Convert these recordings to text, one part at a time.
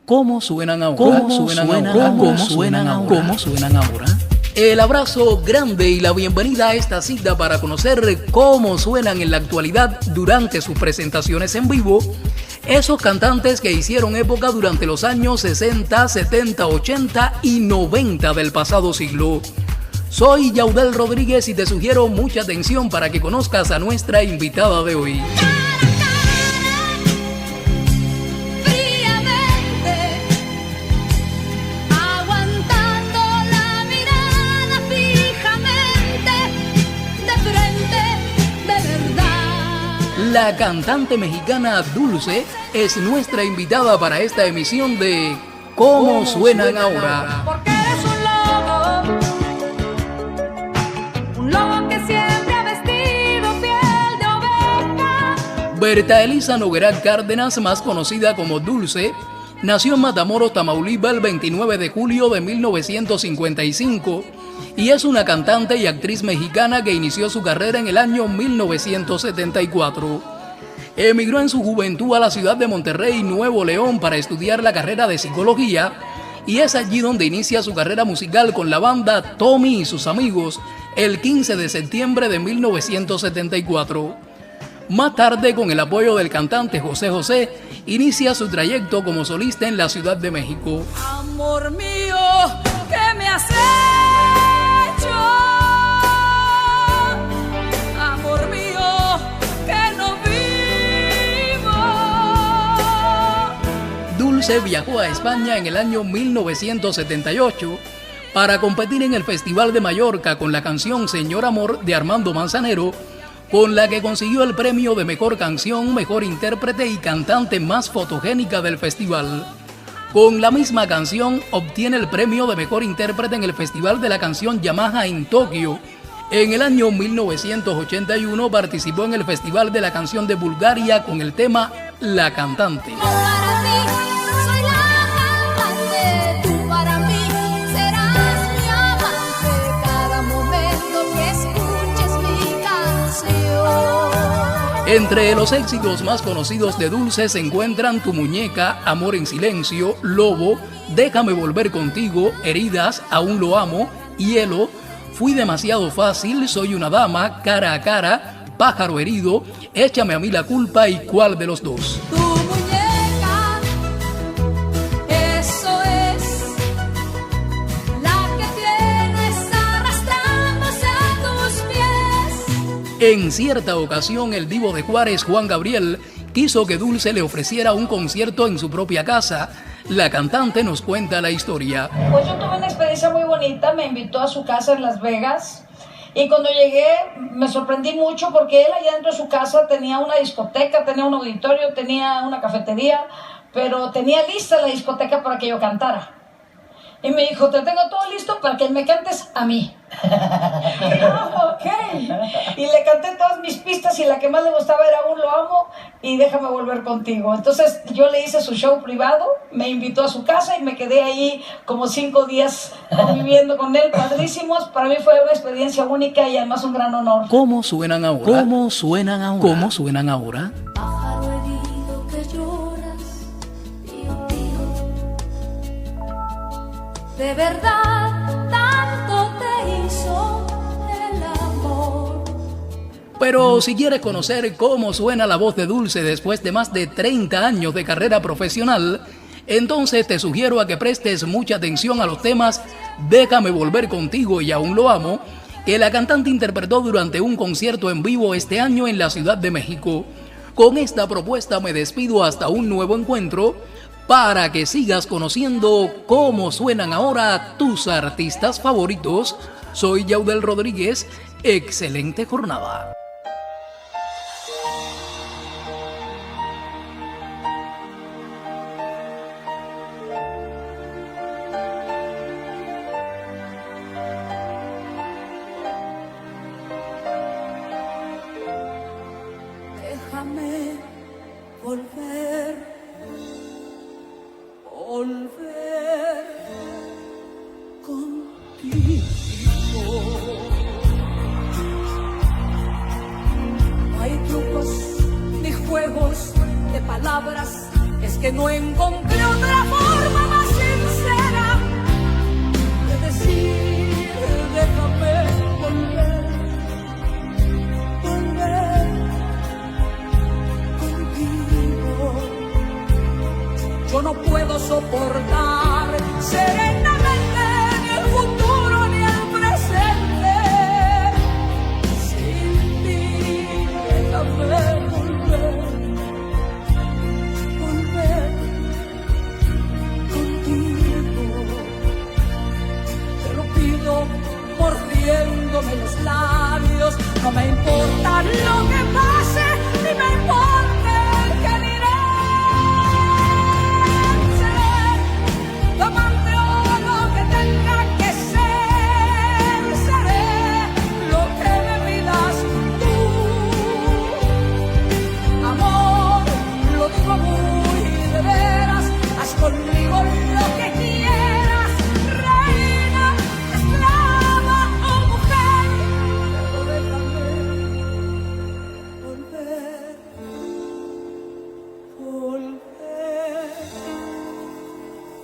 ¿Cómo suenan ahora? ¿Cómo suenan ahora? El abrazo grande y la bienvenida a esta cita para conocer cómo suenan en la actualidad durante sus presentaciones en vivo esos cantantes que hicieron época durante los años 60, 70, 80 y 90 del pasado siglo. Soy Yaudel Rodríguez y te sugiero mucha atención para que conozcas a nuestra invitada de hoy. La cantante mexicana Dulce es nuestra invitada para esta emisión de ¿Cómo suenan ahora? Porque eres un lobo que siempre ha vestido piel de oveja. Berta Elisa Noguera Cárdenas, más conocida como Dulce, nació en Matamoros, Tamaulipas, el 29 de julio de 1955 y es una cantante y actriz mexicana que inició su carrera en el año 1974. Emigró en su juventud a la ciudad de Monterrey, Nuevo León, para estudiar la carrera de psicología y es allí donde inicia su carrera musical con la banda Tommy y sus amigos el 15 de septiembre de 1974. Más tarde, con el apoyo del cantante José José, inicia su trayecto como solista en la Ciudad de México. Amor mío, ¿qué me has hecho? Amor mío, que no vivo. Dulce viajó a España en el año 1978 para competir en el Festival de Mallorca con la canción Señor Amor de Armando Manzanero, con la que consiguió el premio de Mejor Canción, Mejor Intérprete y Cantante más fotogénica del festival. Con la misma canción obtiene el premio de Mejor Intérprete en el Festival de la Canción Yamaha en Tokio. En el año 1981 participó en el Festival de la Canción de Bulgaria con el tema La Cantante. Para ti soy la cantante, tú para mí serás mi amante, cada momento que escuches mi canción. Entre los éxitos más conocidos de Dulce se encuentran Tu Muñeca, Amor en Silencio, Lobo, Déjame Volver Contigo, Heridas, Aún Lo Amo, Hielo, Fui Demasiado Fácil, Soy una Dama, Cara a Cara, Pájaro Herido, Échame a mí la culpa y ¿Cuál de los dos? Tu muñeca, eso es, la que tienes arrastrándose a tus pies. En cierta ocasión, el divo de Juárez, Juan Gabriel, quiso que Dulce le ofreciera un concierto en su propia casa. La cantante nos cuenta la historia. Pues yo tuve una experiencia muy bonita, me invitó a su casa en Las Vegas y cuando llegué me sorprendí mucho porque él allá dentro de su casa tenía una discoteca, tenía un auditorio, tenía una cafetería, pero tenía lista la discoteca para que yo cantara. Y me dijo, te tengo todo listo para que me cantes a mí. Ok. Y le canté todas mis pistas y la que más le gustaba era Aún Lo Amo y Déjame Volver Contigo. Entonces yo le hice su show privado, me invitó a su casa y me quedé ahí como 5 días conviviendo con él, padrísimos. Para mí fue una experiencia única y además un gran honor. ¿Cómo suenan ahora? ¿Cómo suenan ahora? ¿Cómo suenan ahora? Pájaro herido que lloras, pío, pío. De verdad, tanto te hizo el amor. Pero si quieres conocer cómo suena la voz de Dulce después de más de 30 años de carrera profesional, entonces te sugiero a que prestes mucha atención a los temas Déjame Volver Contigo y Aún Lo Amo, que la cantante interpretó durante un concierto en vivo este año en la Ciudad de México. Con esta propuesta me despido hasta un nuevo encuentro para que sigas conociendo cómo suenan ahora tus artistas favoritos. Soy Yaudel Rodríguez. Excelente jornada. Déjame volver contigo. No hay trucos ni juegos de palabras, es que no encontré otra forma. no puedo soportar serenamente ni el futuro ni el presente. Sin ti, déjame volver contigo. Te lo pido mordiéndome los labios. No me importa lo que pase, ni me importa el que diré. Seré tu amante o lo que tenga que ser. Seré lo que me pidas tú. Amor, lo digo muy de veras. Haz conmigo lo que quieras. Reina, esclava o mujer. Pero déjame volver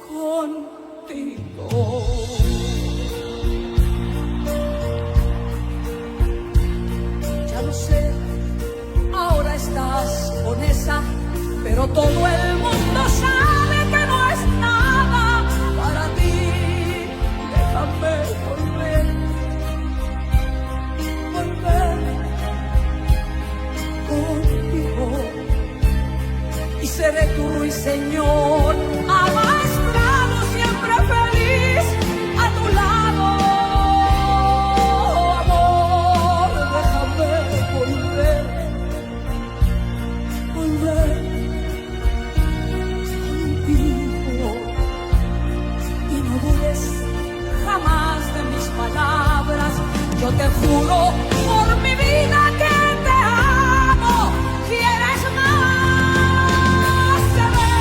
contigo. Ya lo sé, ahora estás con esa, pero todo el mundo sabe que no es nada para ti. Déjame volver contigo. Y seré tu ruiseñor, amaestrado, siempre feliz a tu lado. Amor, déjame volver contigo. Y no dudes jamás de mis palabras. Yo te juro por mi vida que te amo. ¿Quieres más? Seré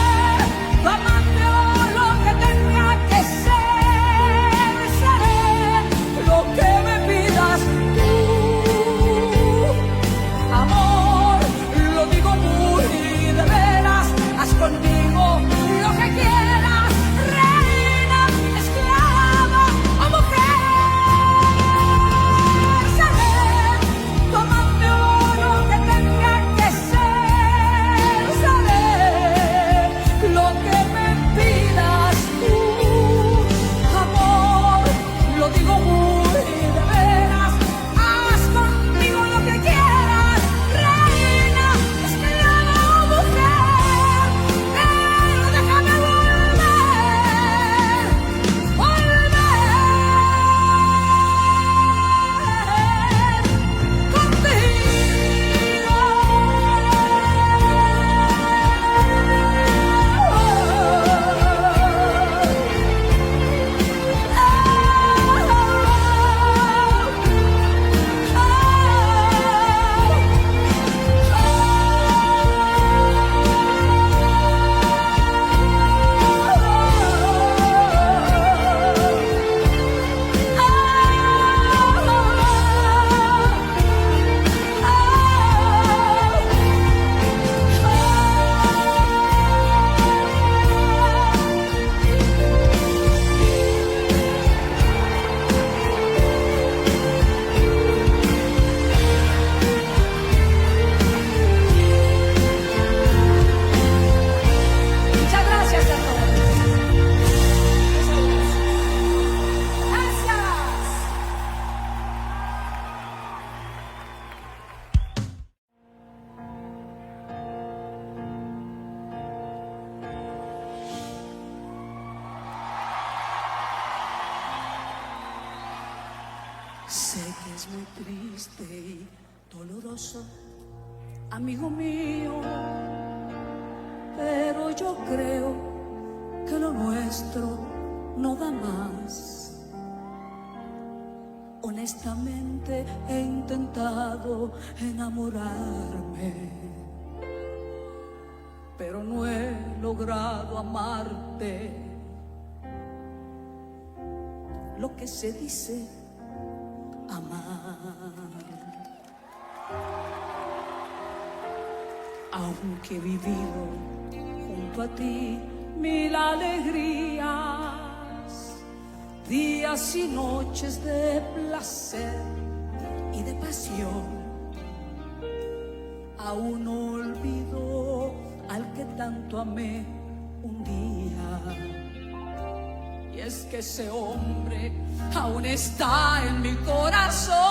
tu amante o lo que tenga que ser. Seré lo que me pidas tú. Amor, lo digo muy de veras. Haz conmigo lo que quieras. Reina, esclava o mujer. Seré tu amante o lo que tenga que ser. Seré lo que me pidas tú. Amor, lo digo muy de veras. Haz conmigo lo que quieras. Reina, esclava o mujer. Pero déjame volver Muchas gracias a todos. Gracias. Sé que es muy triste y doloroso, amigo mío, pero yo creo que lo nuestro no da más. Honestamente he intentado enamorarme, pero no he logrado amarte. Lo que se dice amar. Aunque he vivido junto a ti mil alegrías, días y noches de placer y de pasión, aún no olvido al que tanto amé un día. Y es que ese hombre aún está en mi corazón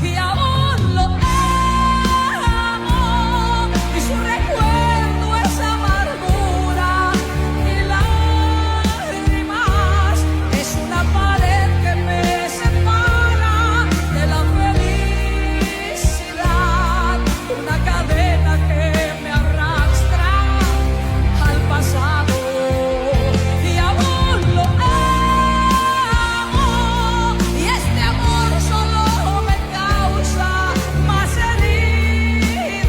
y aún lo amo, y su recuerdo es amargura y lágrimas, es una pared que me separa de la felicidad, una cadena que me arrastra al pasado. Y aún lo amo, y este amor solo me causa más heridas.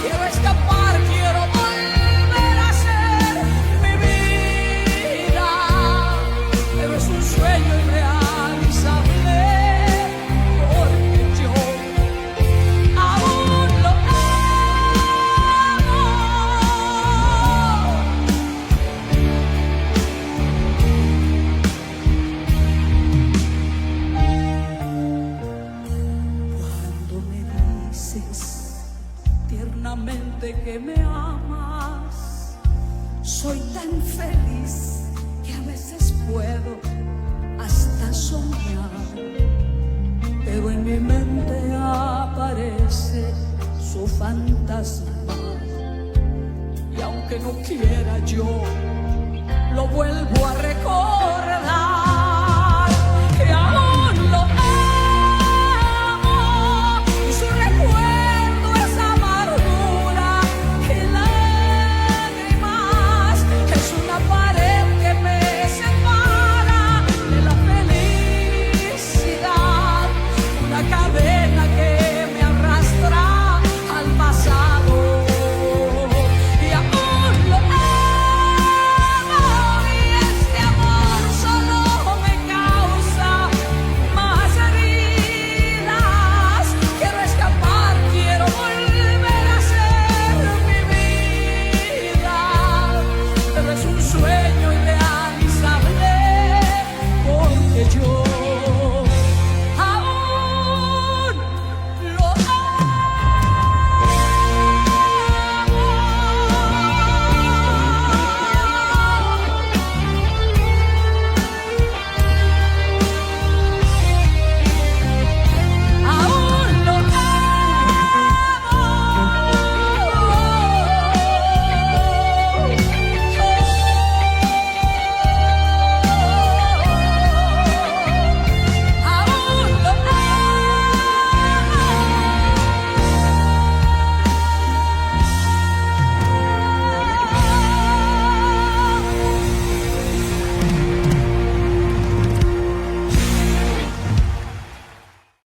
Quiero escapar, quiero volver a ser mi vida, pero es un sueño irrealizable, porque yo aún lo amo. Cuando me dices tiernamente que me amas, soy tan feliz que a veces puedo hasta soñar, pero en mi mente aparece su fantasma, y aunque no quiera yo lo vuelvo a recordar.